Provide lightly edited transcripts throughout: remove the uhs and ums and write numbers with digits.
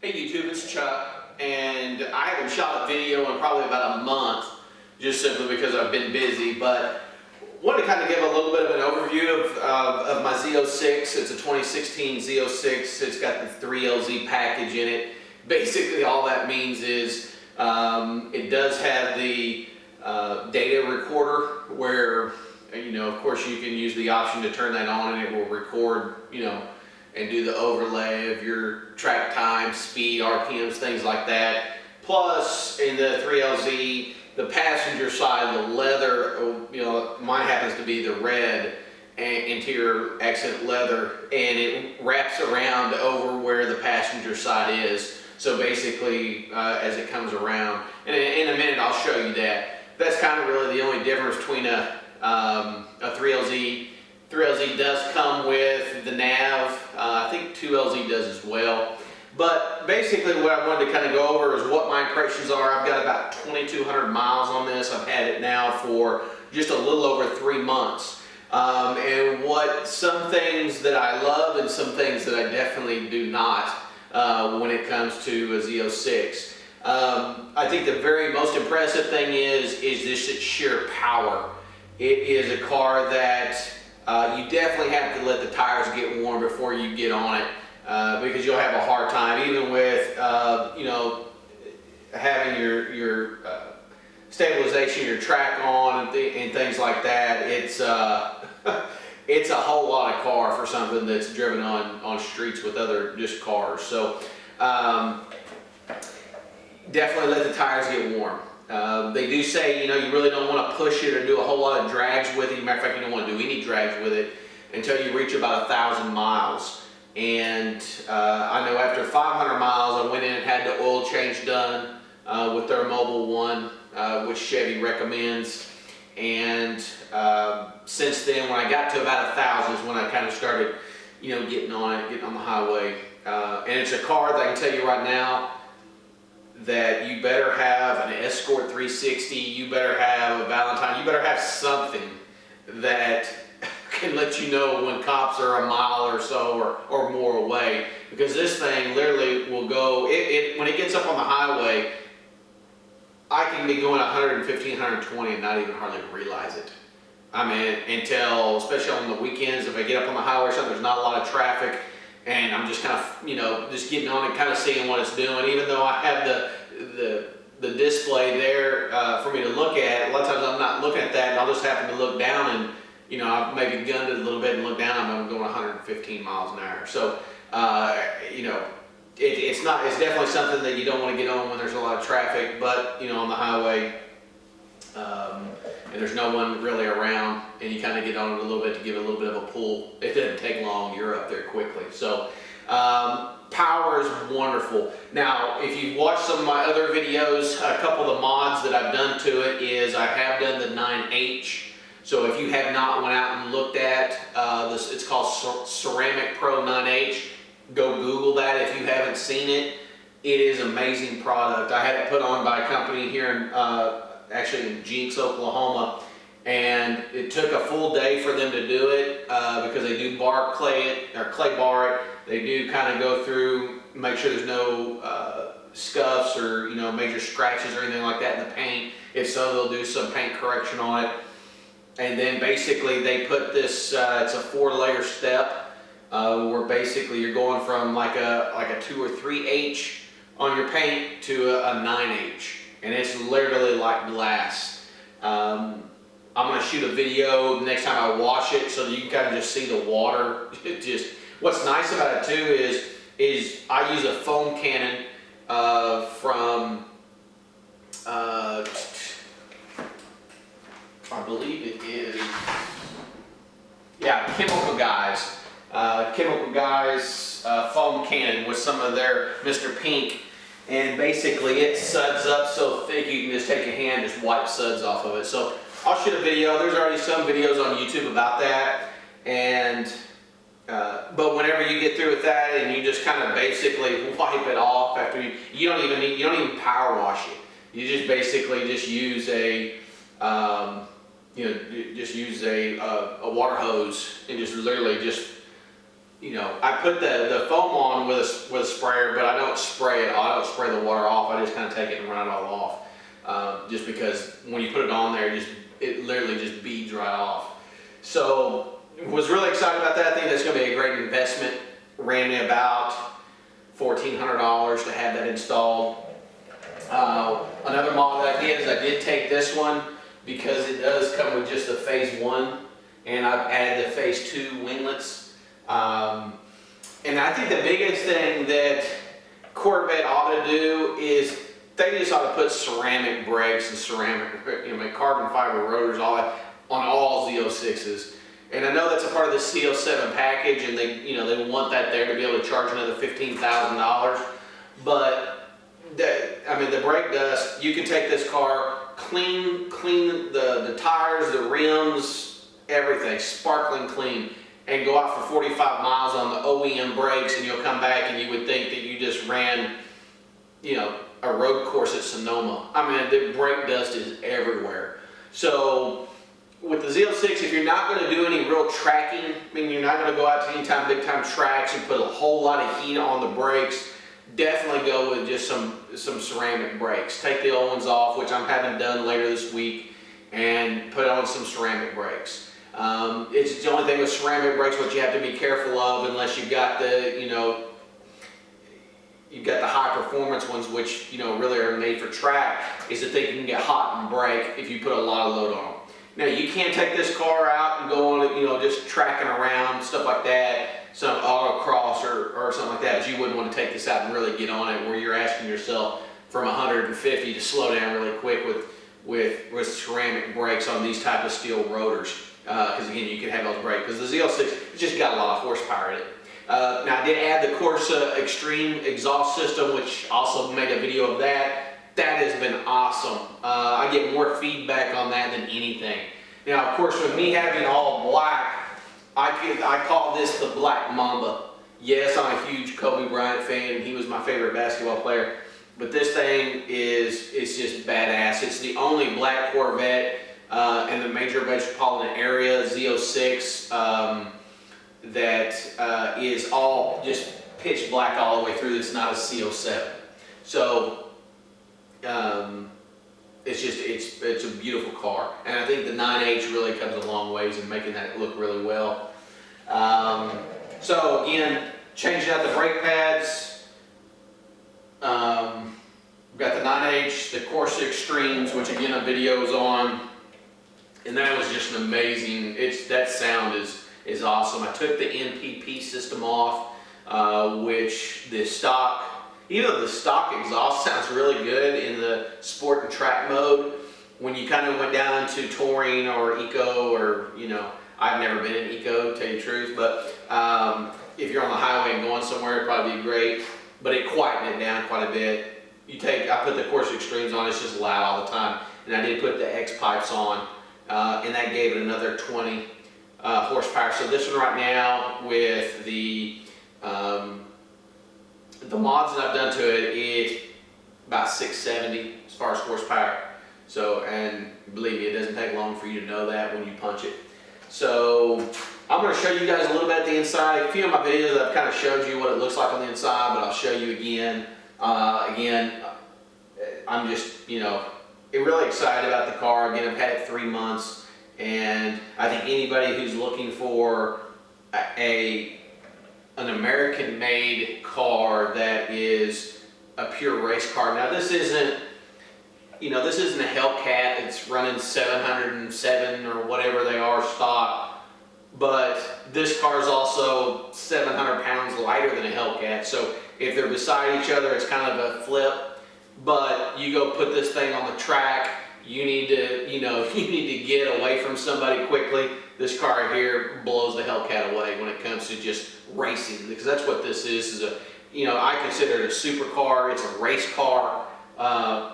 Hey YouTube, it's Chuck, and I haven't shot a video in probably about a month, just simply because I've been busy, but wanted to kind of give a little bit of an overview of my Z06. It's a 2016 Z06. It's got the 3LZ package in it. Basically all that means is it does have the data recorder where, of course you can use the option to turn that on and it will record, and do the overlay of your track time, speed, RPMs, things like that. Plus, in the 3LZ, the passenger side, the leather, mine happens to be the red interior accent leather, and it wraps around over where the passenger side is. So basically, as it comes around, and in a minute I'll show you that. That's kind of really the only difference between a 3LZ. 3LZ does come with the nav. I think 2LZ does as well. But basically what I wanted to kind of go over is what my impressions are. I've got about 2,200 miles on this. I've had it now for just a little over 3 months. And what some things that I love and some things that I definitely do not when it comes to a Z06. I think the very most impressive thing is just its sheer power. It is a car that you definitely have to let the tires get warm before you get on it, because you'll have a hard time, even with having your stabilization, your track on, and things like that. It's it's a whole lot of car for something that's driven on streets with other just cars. So definitely let the tires get warm. They do say, you really don't want to push it or do a whole lot of drags with it. Matter of fact, you don't want to do any drags with it until you reach about 1,000 miles. And I know after 500 miles, I went in and had the oil change done with their Mobile One, which Chevy recommends. And since then, when I got to about 1,000 is when I kind of started, getting on it, getting on the highway. And it's a car that I can tell you right now, that you better have an Escort 360, you better have a Valentine, you better have something that can let you know when cops are a mile or so or more away, because this thing literally will go, when it gets up on the highway, I can be going 115, 120 and not even hardly realize it. I mean, until, especially on the weekends, if I get up on the highway or something, there's not a lot of traffic, and I'm just kind of, just getting on and kind of seeing what it's doing. Even though I have the display there for me to look at, a lot of times I'm not looking at that, and I'll just happen to look down, and I've maybe gunned it a little bit and look down, and I'm going 115 miles an hour. So, it's definitely something that you don't want to get on when there's a lot of traffic, but on the highway, and there's no one really around, and you kind of get on it a little bit to give it a little bit of a pull. It doesn't take long, you're up there quickly. So power is wonderful. Now, if you've watched some of my other videos, a couple of the mods that I've done to it is I have done the 9H. So if you have not went out and looked at this, it's called Ceramic Pro 9H. Go Google that if you haven't seen it. It is an amazing product. I had it put on by a company here in actually in Jinx, Oklahoma, and it took a full day for them to do it because they do clay bar it. They do kind of go through, make sure there's no scuffs or major scratches or anything like that in the paint. If so, they'll do some paint correction on it. And then basically they put this, it's a 4-layer step where basically you're going from like a 2 or 3H on your paint to a 9H. And it's literally like glass. I'm going to shoot a video the next time I wash it so that you can kind of just see the water. What's nice about it too is I use a foam cannon from I believe it is, yeah, Chemical Guys. Chemical Guys foam cannon with some of their Mr. Pink. And basically it suds up so thick you can just take a hand and just wipe suds off of it. So I'll shoot a video. There's already some videos on YouTube about that. And but whenever you get through with that and you just kind of basically wipe it off after you don't even power wash it. You just basically just use a water hose and just literally just you know, I put the foam on with a sprayer, but I don't spray it. I don't spray the water off. I just kind of take it and run it all off. Just because when you put it on there, it literally just beads right off. So was really excited about that. I think that's going to be a great investment. Ran me about $1,400 to have that installed. Another model that I did is I did take this one because it does come with just the phase 1, and I've added the phase 2 winglets. And I think the biggest thing that Corvette ought to do is they just ought to put ceramic brakes and ceramic, carbon fiber rotors all that on all Z06s. And I know that's a part of the Z07 package, and they want that there to be able to charge another $15,000. But the brake dust, you can take this car, clean the tires, the rims, everything, sparkling clean, and go out for 45 miles on the OEM brakes, and you'll come back and you would think that you just ran, a road course at Sonoma. I mean, the brake dust is everywhere. So with the Z06, if you're not going to do any real tracking, you're not going to go out to any big time tracks and put a whole lot of heat on the brakes, definitely go with just some ceramic brakes. Take the old ones off, which I'm having done later this week, and put on some ceramic brakes. It's the only thing with ceramic brakes, what you have to be careful of, unless you've got you've got the high performance ones, which really are made for track, is that they can get hot and break if you put a lot of load on them. Now you can't take this car out and go on it, just tracking around, stuff like that, some autocross or something like that, but you wouldn't want to take this out and really get on it where you're asking yourself from 150 to slow down really quick with ceramic brakes on these type of steel rotors. Because again, you can have those brakes, because the Z06, it's just got a lot of horsepower in it. Now I did add the Corsa Extreme exhaust system, which also made a video of that. That has been awesome. I get more feedback on that than anything. Now, of course, with me having all black, I call this the Black Mamba. Yes, I'm a huge Kobe Bryant fan, and he was my favorite basketball player. But this thing it's just badass. It's the only black Corvette in the major metropolitan area, Z06, that is all just pitch black all the way through. It's not a Z07. So it's a beautiful car, and I think the 9H really comes a long ways in making that look really well. So again, changing out the brake pads. We've got the 9H, the Corsa Extremes, which again a video is on, and that was just an amazing. That sound is awesome. I took the NPP system off, which the stock. Even the stock exhaust sounds really good in the sport and track mode. When you kind of went down to touring or eco, or I've never been in eco, to tell you the truth, but if you're on the highway and going somewhere, it'd probably be great. But it quietened it down quite a bit. I put the Corsa Extremes on, it's just loud all the time. And I did put the X pipes on, and that gave it another 20 horsepower. So this one right now with the mods that I've done to it is about 670 as far as horsepower. So, and believe me, it doesn't take long for you to know that when you punch it. So I'm going to show you guys a little bit at the inside. A few of my videos I've kind of showed you what it looks like on the inside, but I'll show you again. I'm just, really excited about the car. Again, I've had it 3 months, and I think anybody who's looking for an American-made car that is a pure race car. Now this isn't a Hellcat. It's running 707 or whatever they are stock, but this car is also 700 pounds lighter than a Hellcat. So if they're beside each other, it's kind of a flip. But you go put this thing on the track, you need to get away from somebody quickly. This car here blows the Hellcat away when it comes to just racing, because that's what this is I consider it a supercar. It's a race car,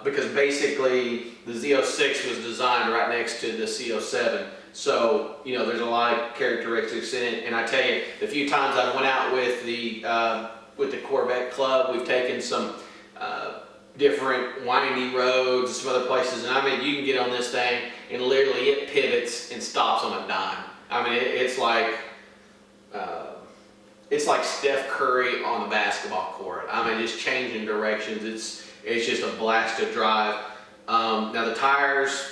because basically the Z06 was designed right next to the Z07. So, there's a lot of characteristics in it. And I tell you, the few times I went out with the Corvette Club, we've taken some different windy roads, some other places, and you can get on this thing and literally it pivots and stops on a dime. It's like it's like Steph Curry on the basketball court. I mean, just changing directions. It's just a blast to drive. Now the tires,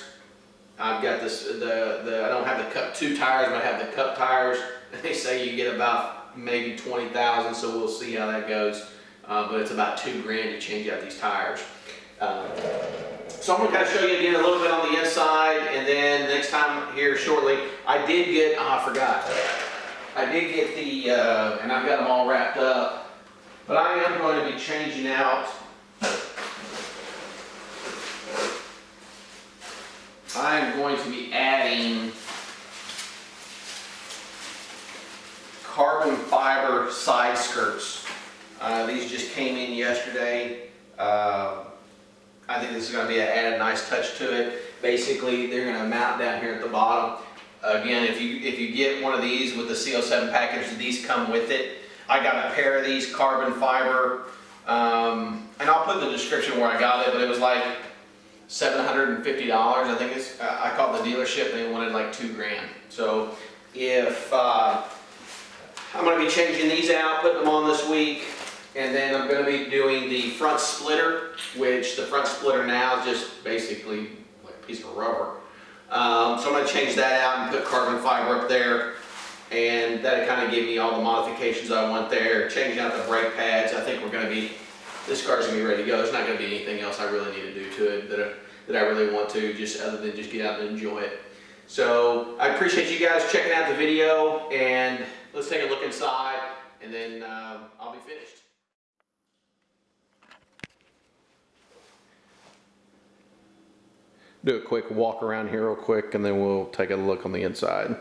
I've got this. I don't have the Cup 2 tires, but I have the Cup tires. They say you get about maybe 20,000, so we'll see how that goes. But it's about $2 grand to change out these tires. So I'm going to kind of show you again a little bit on the inside, and then next time here shortly, I did get, I forgot. I did get the, and I've got them all wrapped up, but I am going to be changing out. I am going to be adding carbon fiber side skirts. These just came in yesterday. I think this is going to add a nice touch to it. Basically, they're going to mount down here at the bottom. Again, if you get one of these with the Z07 package, these come with it. I got a pair of these carbon fiber, and I'll put in the description where I got it, but it was like $750. I think I called the dealership and they wanted like $2 grand. So if I'm going to be changing these out, putting them on this week. And then I'm going to be doing the front splitter, which the front splitter now is just basically like a piece of rubber. So I'm going to change that out and put carbon fiber up there. And that'll kind of give me all the modifications I want there. Changing out the brake pads. I think this car's going to be ready to go. There's not going to be anything else I really need to do to it that I really want to, just other than just get out and enjoy it. So I appreciate you guys checking out the video, and let's take a look inside, and then I'll be finished. Do a quick walk around here real quick, and then we'll take a look on the inside.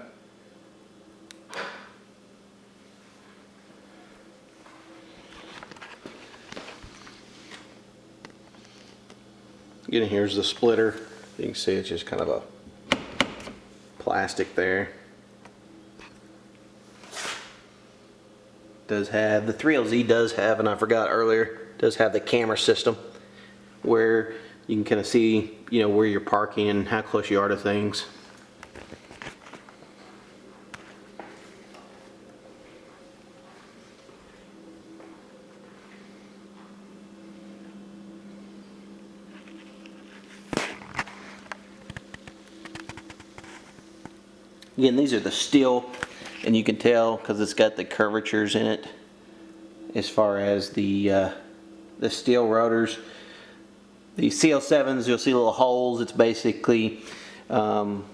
Again, here's the splitter. You can see it's just kind of a plastic there. Does have the 3LZ does have, and I forgot earlier, does have the camera system where you can kind of see, you know, where you're parking and how close you are to things. Again, these are the steel, and you can tell because it's got the curvatures in it as far as the steel rotors. The CL7s, you'll see little holes. It's basically, you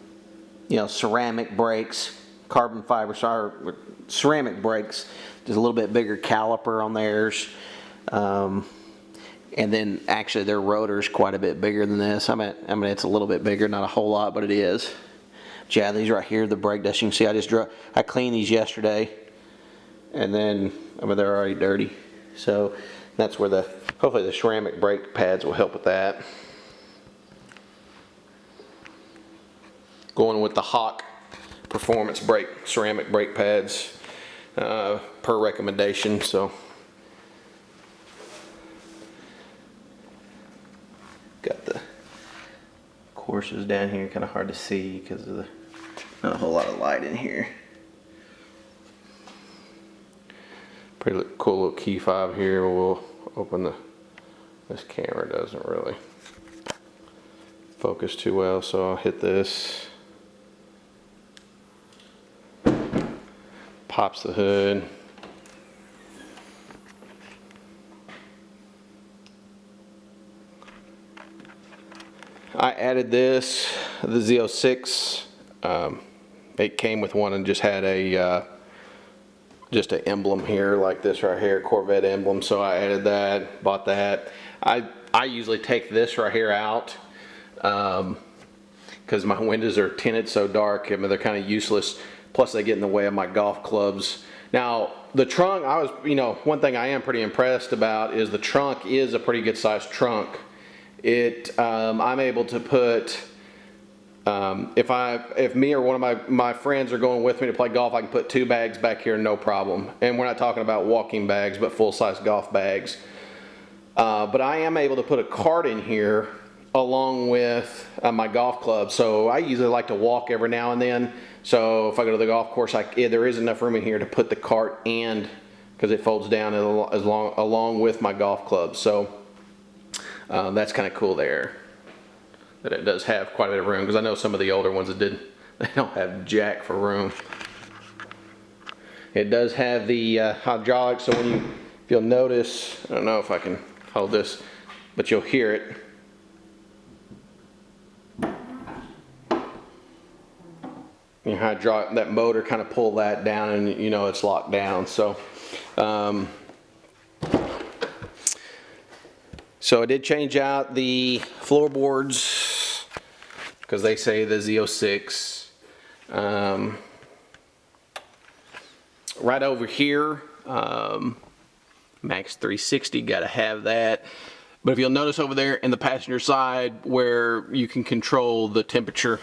know, ceramic brakes, carbon fiber, ceramic brakes. There's a little bit bigger caliper on theirs. And then actually their rotor's quite a bit bigger than this. I mean, it's a little bit bigger, not a whole lot, but it is. But yeah, these right here, the brake dust, you can see I cleaned these yesterday. And then, I mean, they're already dirty. So that's where hopefully the ceramic brake pads will help with that. Going with the Hawk Performance brake, ceramic brake pads per recommendation. So got the courses down here, kind of hard to see because of not a whole lot of light in here. Pretty cool little key fob here. We'll open this camera doesn't really focus too well, so I'll hit this. Pops the hood. I added this, the Z06. It came with one and just had just an emblem here like this right here, Corvette emblem, so I added that, bought that. I usually take this right here out because my windows are tinted so dark. I mean, they're kind of useless, plus they get in the way of my golf clubs. Now the trunk, one thing I am pretty impressed about is the trunk is a pretty good sized trunk. I'm able to put, if me or one of my friends are going with me to play golf, I can put 2 bags back here, no problem. And we're not talking about walking bags, but full-size golf bags. But I am able to put a cart in here along with my golf club. So I usually like to walk every now and then. So if I go to the golf course, there is enough room in here to put the cart and because it folds down along with my golf club. So that's kind of cool there, that it does have quite a bit of room, because I know some of the older ones that they don't have jack for room. It does have the hydraulics, so if you'll notice, I don't know if I can hold this, but you'll hear it. Your hydraulic, that motor kind of pull that down, and you know it's locked down. So so I did change out the floorboards, because they say the Z06. Right over here, Max 360, gotta have that. But if you'll notice over there in the passenger side where you can control the temperature,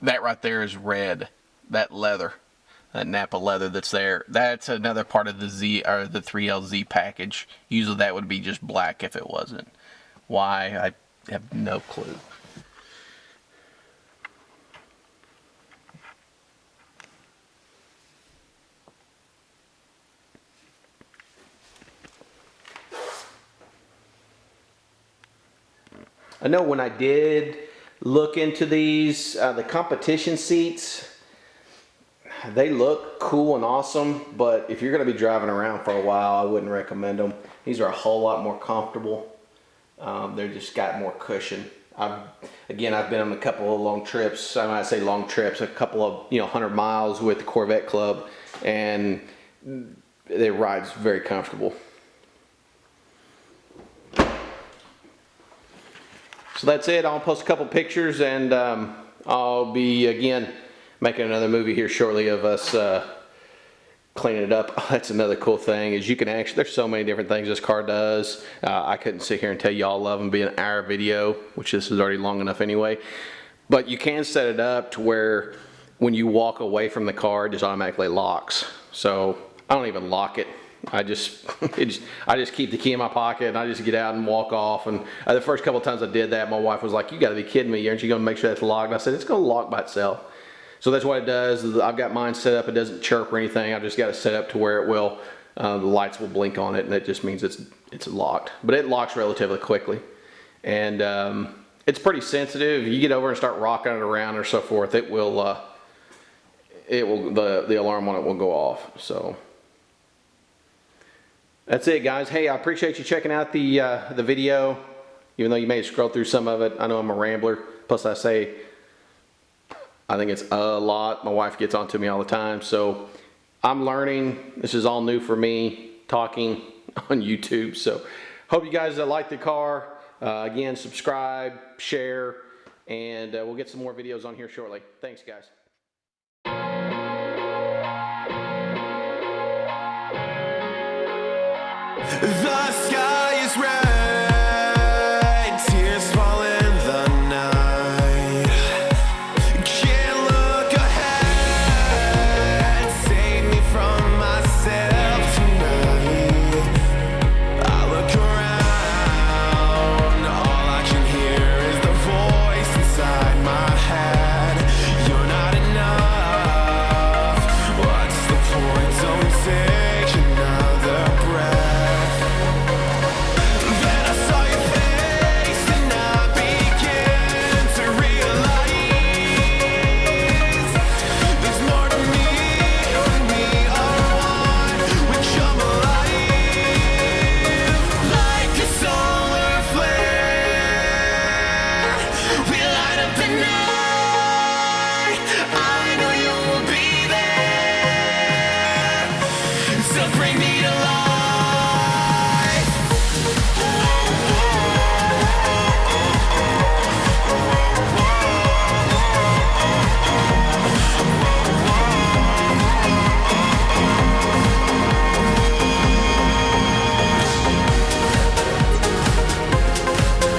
that right there is red. That leather, that Napa leather that's there, that's another part of the the 3LZ package. Usually that would be just black if it wasn't. Why, I have no clue. I know when I did look into these, the competition seats, they look cool and awesome, but if you're going to be driving around for a while, I wouldn't recommend them. These are a whole lot more comfortable. They're just got more cushion. I've been on a couple of long trips. I might say long trips, a couple of 100 miles with the Corvette Club, and they ride's very comfortable. So that's it. I'll post a couple pictures, and I'll be again making another movie here shortly of us cleaning it up. That's another cool thing, is you can actually, there's so many different things this car does. I couldn't sit here and tell you all of them, be an hour video, which this is already long enough anyway. But you can set it up to where when you walk away from the car, it just automatically locks. So I don't even lock it. I just keep the key in my pocket, and I just get out and walk off. And the first couple of times I did that, my wife was like, "You got to be kidding me! Aren't you going to make sure that's locked?" And I said, "It's going to lock by itself." So that's what it does. I've got mine set up. It doesn't chirp or anything. I've just got it set up to where it will, the lights will blink on it, and it just means it's locked. But it locks relatively quickly, and it's pretty sensitive. You get over and start rocking it around or so forth, the alarm on it will go off. So that's it, guys. Hey, I appreciate you checking out the video, even though you may scroll through some of it. I know I'm a rambler. Plus, I think it's a lot. My wife gets on to me all the time, so I'm learning. This is all new for me, talking on YouTube. So hope you guys like the car. Again, subscribe, share, and we'll get some more videos on here shortly. Thanks, guys. The sky is red, tears fall in the night. Can't look ahead, save me from myself tonight. I look around, all I can hear is the voice inside my head. You're not enough, what's the point? Don't take another breath. The night